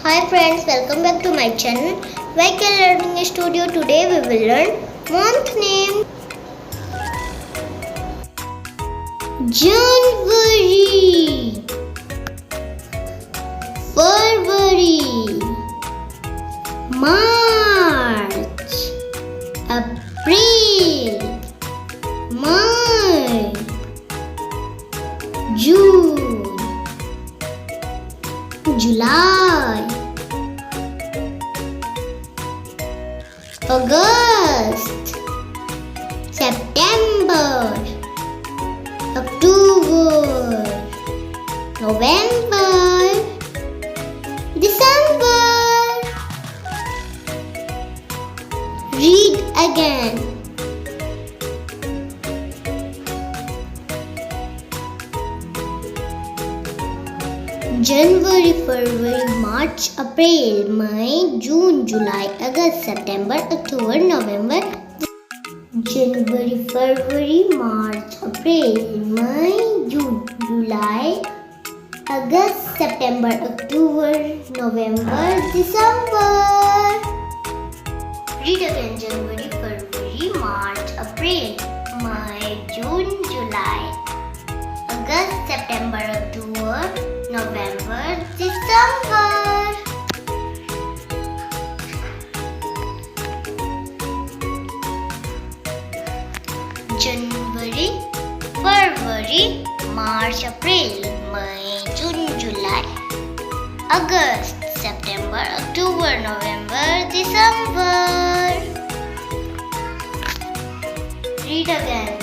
Hi friends, welcome back to my channel YKL Learning Studio. Today we will learn month name January, February, March, April, May, June, July, August, September, October, November, December. Read again. January, February, March, April, May, June, July, August, September, October, November. January, February, March, April, May, June, July, August, September, October, November, December. Read again. January, February, March, April, May, June, July, August, September, October, November, December. January, February, March, April, May, June, July, August, September, October, November, December. Read again.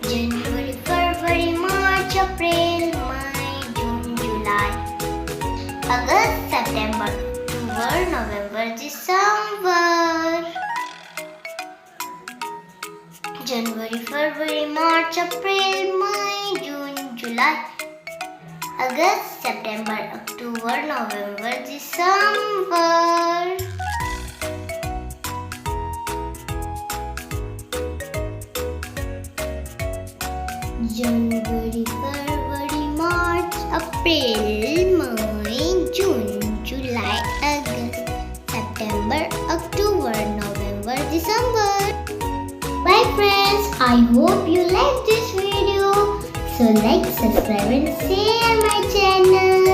January, February, March, April, May, June, July, August, September, October, November, December. January, February, March, April, May, June, July, August, September, October, November, December. January, February, March, April, May, June, July, August, September, October, November, December. Bye friends, I hope you like this video. So like, subscribe and share my channel.